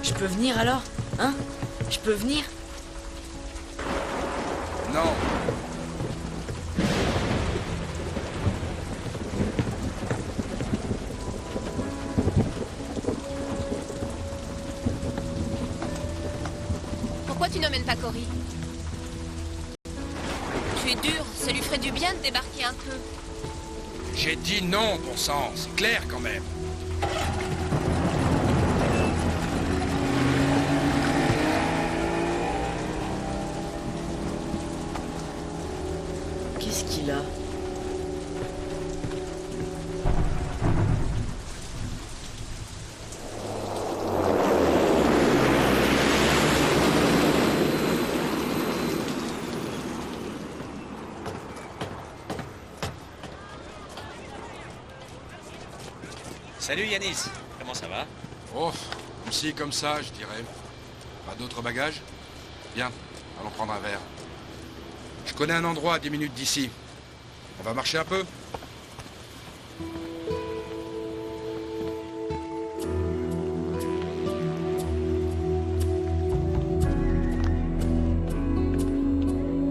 Je peux venir alors? Hein? Je peux venir? Non. Pourquoi tu n'emmènes pas Cory? Tu es dur, ça lui ferait du bien de débarquer un peu. J'ai dit non, bon sang. C'est clair quand même. Qu'est-ce qu'il a? Salut Yanis, comment ça va? Oh, comme ci, comme ça, je dirais. Pas d'autres bagages? Bien, allons prendre un verre. Je connais un endroit à 10 minutes d'ici. On va marcher un peu?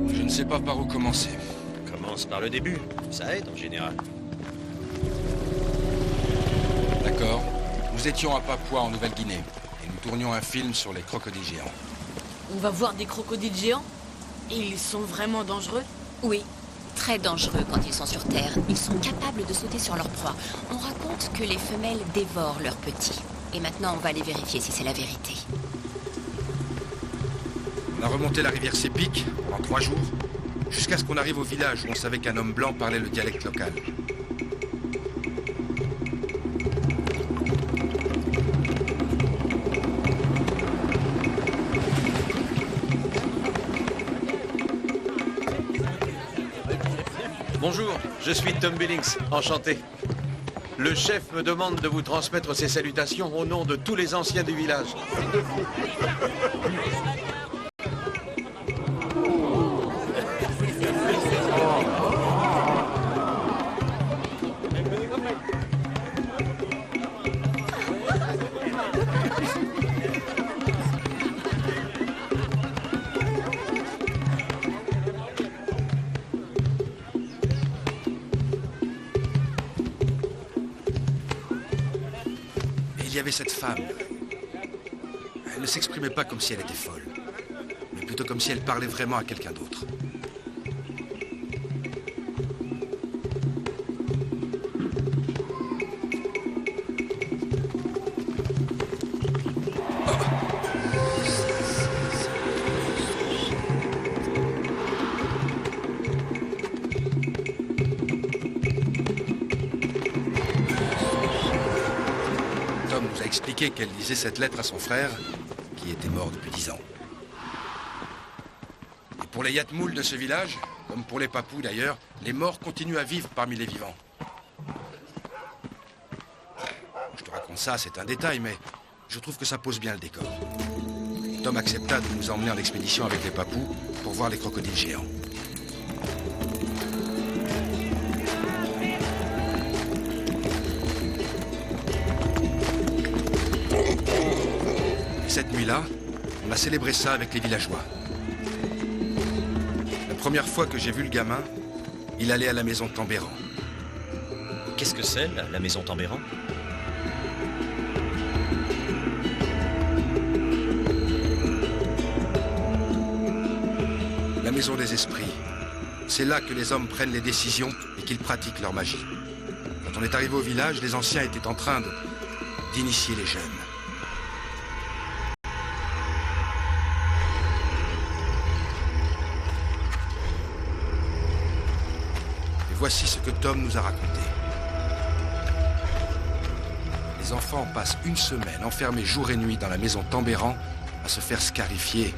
Je ne sais pas par où commencer. Commence par le début, ça aide en général. D'accord. Nous étions à Papouas, en Nouvelle-Guinée, et nous tournions un film sur les crocodiles géants. On va voir des crocodiles géants? Et ils sont vraiment dangereux? Oui, très dangereux quand ils sont sur Terre. Ils sont capables de sauter sur leur proie. On raconte que les femelles dévorent leurs petits. Et maintenant, on va aller vérifier si c'est la vérité. On a remonté la rivière Sépic pendant 3 jours, jusqu'à ce qu'on arrive au village où on savait qu'un homme blanc parlait le dialecte local. Bonjour, je suis Tom Billings, enchanté. Le chef me demande de vous transmettre ses salutations au nom de tous les anciens du village. Il y avait cette femme. Elle ne s'exprimait pas comme si elle était folle, mais plutôt comme si elle parlait vraiment à quelqu'un d'autre. Tom nous a expliqué qu'elle lisait cette lettre à son frère, qui était mort depuis 10 ans. Et pour les Yatmouls de ce village, comme pour les Papous d'ailleurs, les morts continuent à vivre parmi les vivants. Je te raconte ça, c'est un détail, mais je trouve que ça pose bien le décor. Tom accepta de nous emmener en expédition avec les Papous pour voir les crocodiles géants. Cette nuit-là, on a célébré ça avec les villageois. La première fois que j'ai vu le gamin, il allait à la maison de Tambéran. Qu'est-ce que c'est, la maison Tambéran? La maison des esprits. C'est là que les hommes prennent les décisions et qu'ils pratiquent leur magie. Quand on est arrivé au village, les anciens étaient en train d'initier les jeunes. Voici ce que Tom nous a raconté. Les enfants passent une semaine enfermés jour et nuit dans la maison Tambéran à se faire scarifier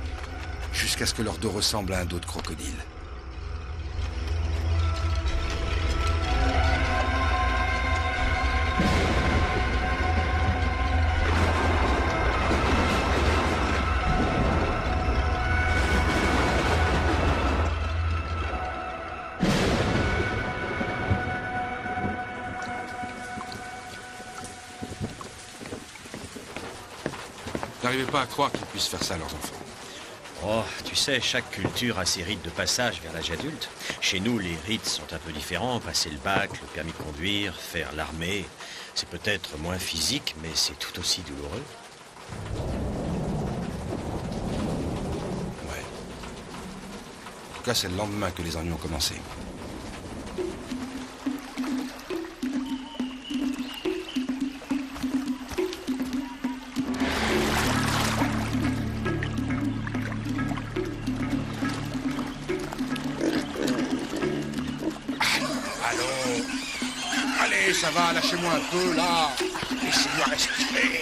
jusqu'à ce que leur dos ressemble à un dos de crocodile. N'arrivez pas à croire qu'ils puissent faire ça à leurs enfants. Oh, tu sais, chaque culture a ses rites de passage vers l'âge adulte. Chez nous, les rites sont un peu différents. Passer le bac, le permis de conduire, faire l'armée. C'est peut-être moins physique, mais c'est tout aussi douloureux. Ouais. En tout cas, c'est le lendemain que les ennuis ont commencé. Allez, ça va, lâchez-moi un peu, là. Laissez-moi respirer.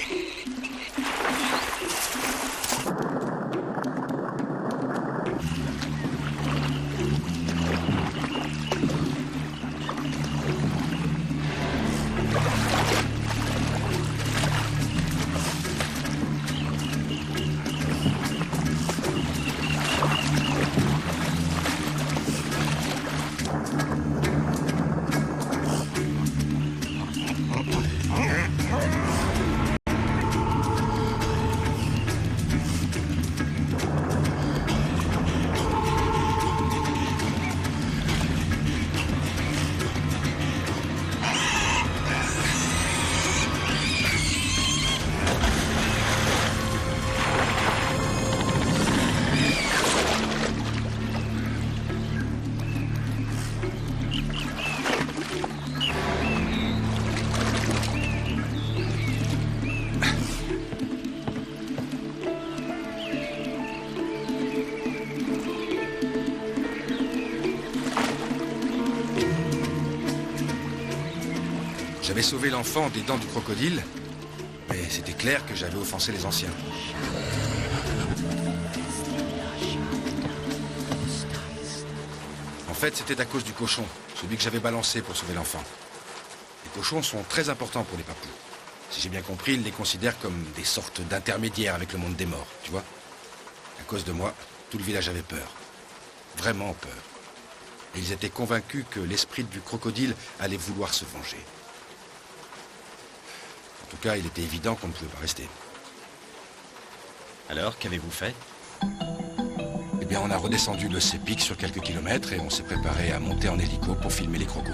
J'avais sauvé l'enfant des dents du crocodile, mais c'était clair que j'avais offensé les anciens. En fait, c'était à cause du cochon, celui que j'avais balancé pour sauver l'enfant. Les cochons sont très importants pour les papous. Si j'ai bien compris, ils les considèrent comme des sortes d'intermédiaires avec le monde des morts, tu vois. À cause de moi, tout le village avait peur. Vraiment peur. Et ils étaient convaincus que l'esprit du crocodile allait vouloir se venger. En tout cas, il était évident qu'on ne pouvait pas rester. Alors, qu'avez-vous fait? Eh bien, on a redescendu le Sépic sur quelques kilomètres et on s'est préparé à monter en hélico pour filmer les crocos.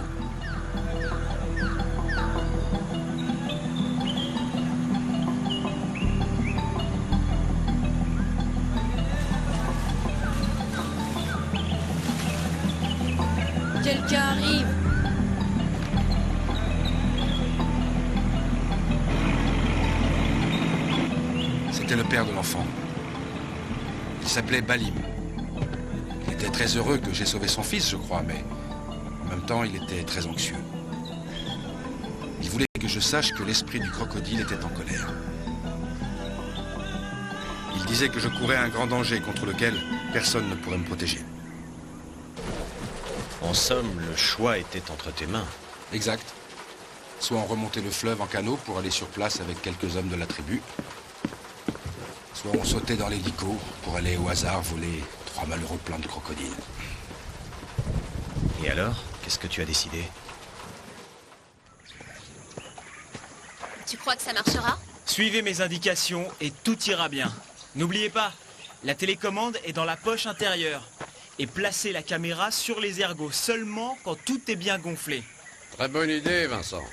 Quelqu'un arrive. C'était le père de l'enfant. Il s'appelait Balim. Il était très heureux que j'ai sauvé son fils, je crois, mais en même temps, il était très anxieux. Il voulait que je sache que l'esprit du crocodile était en colère. Il disait que je courais un grand danger contre lequel personne ne pourrait me protéger. En somme, le choix était entre tes mains. Exact. Soit on remontait le fleuve en canot pour aller sur place avec quelques hommes de la tribu, soit on sautait dans l'hélico pour aller au hasard voler 3 malheureux plans de crocodile. Et alors, qu'est-ce que tu as décidé? Tu crois que ça marchera? Suivez mes indications et tout ira bien. N'oubliez pas, la télécommande est dans la poche intérieure. Et placez la caméra sur les ergots seulement quand tout est bien gonflé. Très bonne idée, Vincent.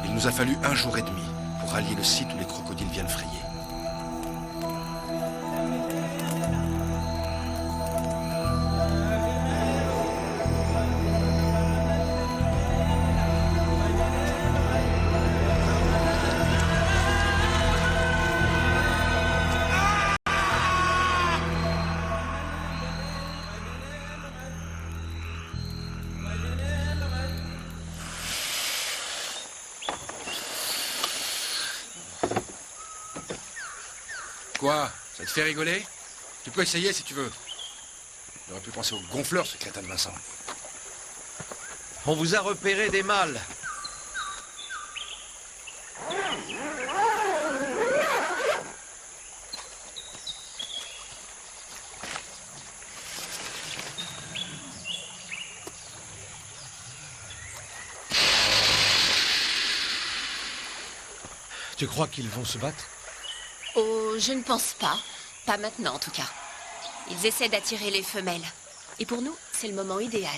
Il nous a fallu 1 jour et demi pour rallier le site où les crocodiles viennent frayer. Quoi? Ça te fait rigoler? Tu peux essayer si tu veux. J'aurais pu penser au gonfleur, ce crétin de Vincent. On vous a repéré des mâles. Tu crois qu'ils vont se battre? Oh, je ne pense pas. Pas maintenant, en tout cas. Ils essaient d'attirer les femelles. Et pour nous, c'est le moment idéal.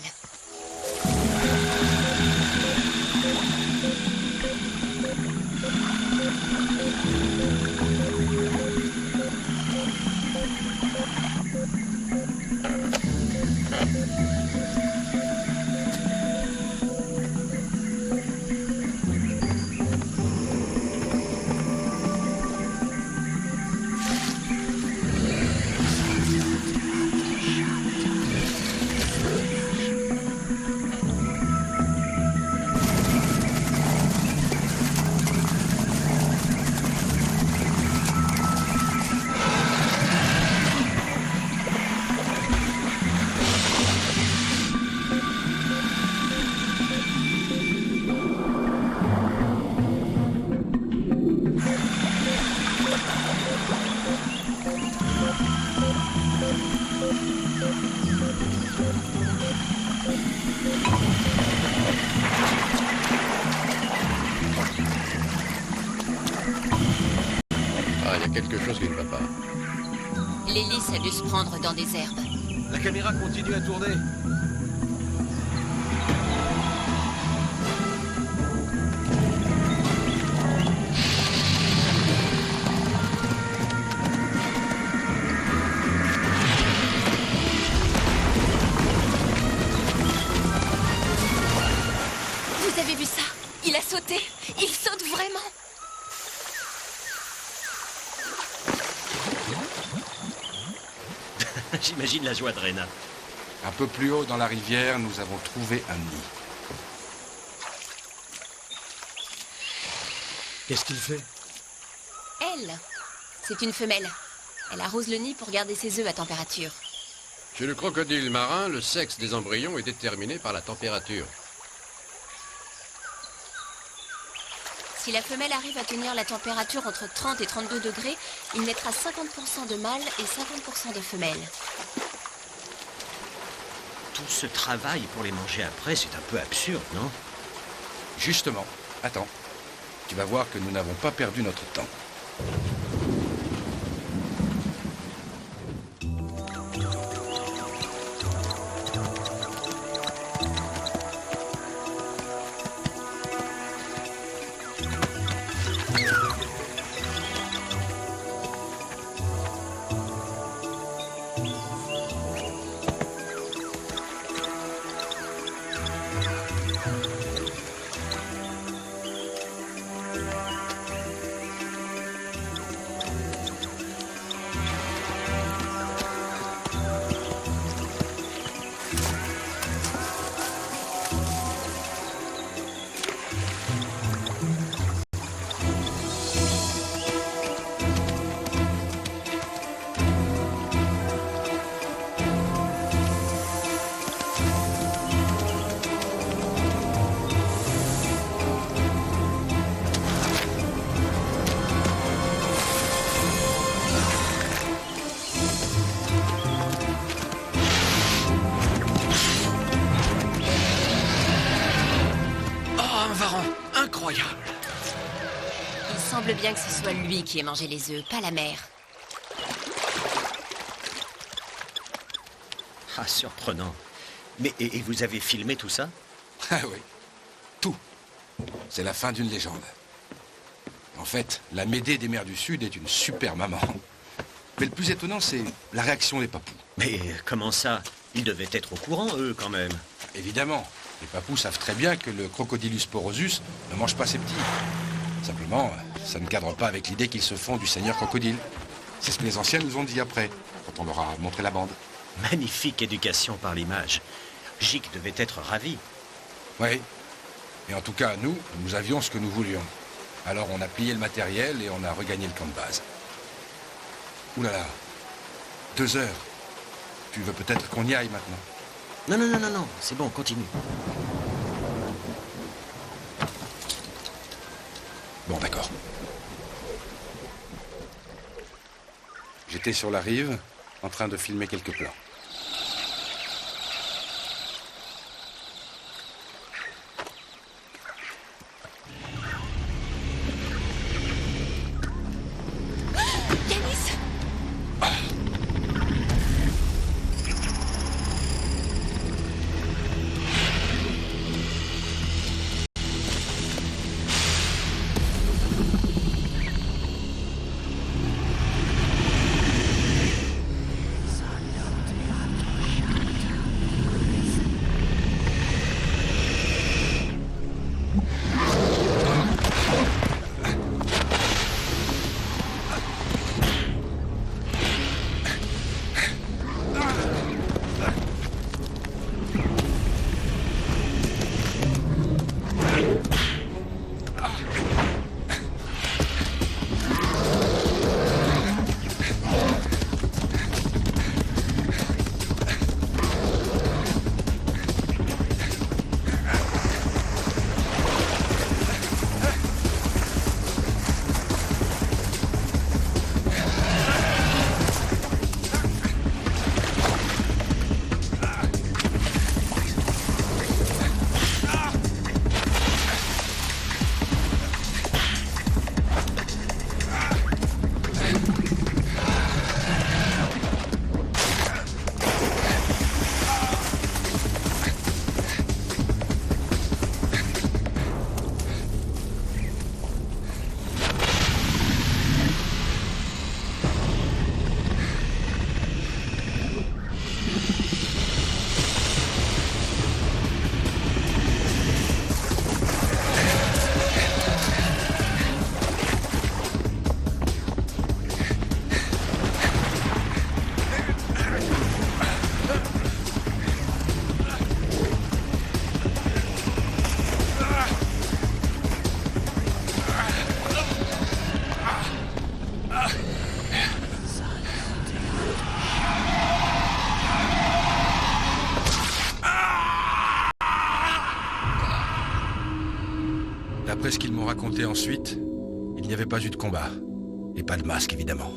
Ah, il y a quelque chose qui ne va pas. L'hélice a dû se prendre dans des herbes. La caméra continue à tourner. Vous avez vu ça? Il a sauté. Il saute vraiment. J'imagine la joie de Rena. Un peu plus haut dans la rivière, nous avons trouvé un nid. Qu'est-ce qu'il fait? Elle, c'est une femelle. Elle arrose le nid pour garder ses œufs à température. Chez le crocodile marin, le sexe des embryons est déterminé par la température. Si la femelle arrive à tenir la température entre 30 et 32 degrés, il naîtra 50% de mâles et 50% de femelles. Tout ce travail pour les manger après, c'est un peu absurde, non? Justement, attends. Tu vas voir que nous n'avons pas perdu notre temps. Incroyable! Il semble bien que ce soit lui qui ait mangé les œufs, pas la mère. Ah, surprenant. Mais et vous avez filmé tout ça? Ah oui, tout. C'est la fin d'une légende. En fait, la Médée des mers du Sud est une super maman. Mais le plus étonnant, c'est la réaction des papous. Mais comment ça? Ils devaient être au courant, eux, quand même. Évidemment, les papous savent très bien que le Crocodylus porosus ne mange pas ses petits. Simplement, ça ne cadre pas avec l'idée qu'ils se font du seigneur crocodile. C'est ce que les anciens nous ont dit après, quand on leur a montré la bande. Magnifique éducation par l'image. Gic devait être ravi. Oui. Et en tout cas, nous avions ce que nous voulions. Alors on a plié le matériel et on a regagné le camp de base. Ouh là là. 2 heures. Tu veux peut-être qu'on y aille maintenant? Non, non, non, non, non, c'est bon, continue. Bon, d'accord. J'étais sur la rive, en train de filmer quelques plans. Yanis! D'après ce qu'ils m'ont raconté ensuite, il n'y avait pas eu de combat. Et pas de masque, évidemment.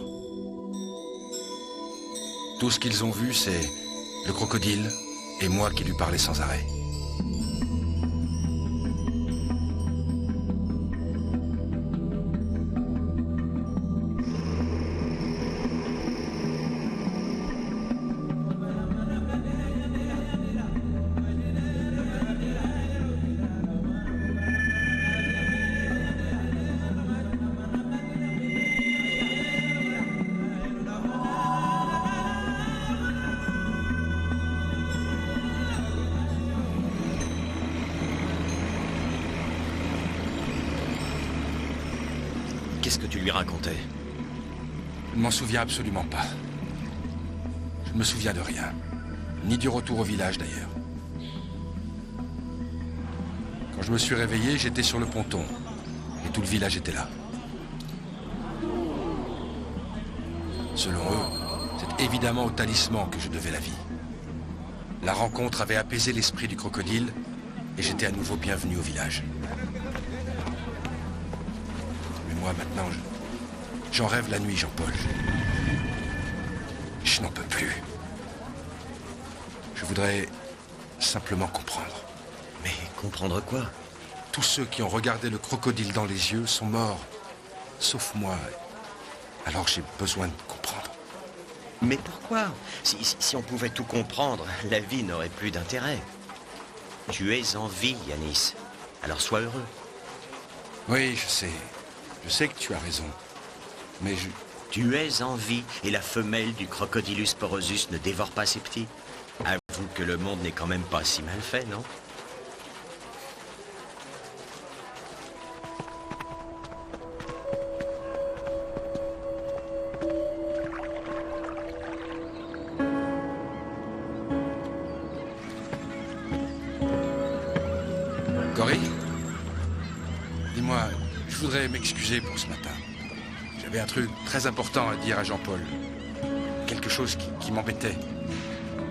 Tout ce qu'ils ont vu, c'est le crocodile et moi qui lui parlais sans arrêt. Qu'est-ce que tu lui racontais? Je ne m'en souviens absolument pas. Je ne me souviens de rien. Ni du retour au village, d'ailleurs. Quand je me suis réveillé, j'étais sur le ponton. Et tout le village était là. Selon eux, c'est évidemment au talisman que je devais la vie. La rencontre avait apaisé l'esprit du crocodile et j'étais à nouveau bienvenu au village. Mais moi, maintenant, j'en rêve la nuit, Jean-Paul. Je n'en peux plus. Je voudrais simplement comprendre. Mais comprendre quoi? Tous ceux qui ont regardé le crocodile dans les yeux sont morts. Sauf moi. Alors j'ai besoin de comprendre. Mais pourquoi? Si on pouvait tout comprendre, la vie n'aurait plus d'intérêt. Tu es en vie, Yanis. Alors sois heureux. Oui, je sais. Je sais que tu as raison. Mais je... Tu es en vie et la femelle du Crocodilus porosus ne dévore pas ses petits. Avoue que le monde n'est quand même pas si mal fait, non? Cory? Dis-moi, je voudrais m'excuser pour ce matin. J'avais un truc très important à dire à Jean-Paul. Quelque chose qui m'embêtait.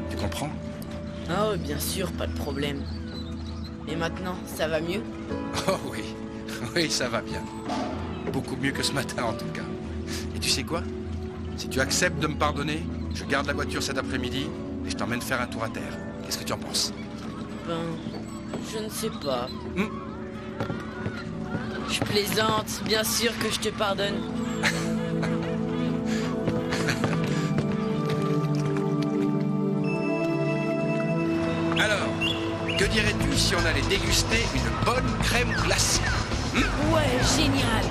Tu comprends? Ah oui, bien sûr, pas de problème. Et maintenant, ça va mieux? Oh oui, oui, ça va bien. Beaucoup mieux que ce matin, en tout cas. Et tu sais quoi? Si tu acceptes de me pardonner, je garde la voiture cet après-midi et je t'emmène faire un tour à terre. Qu'est-ce que tu en penses? Ben, je ne sais pas. Hmm. Je plaisante, bien sûr que je te pardonne. Alors, que dirais-tu si on allait déguster une bonne crème glacée? Ouais, génial.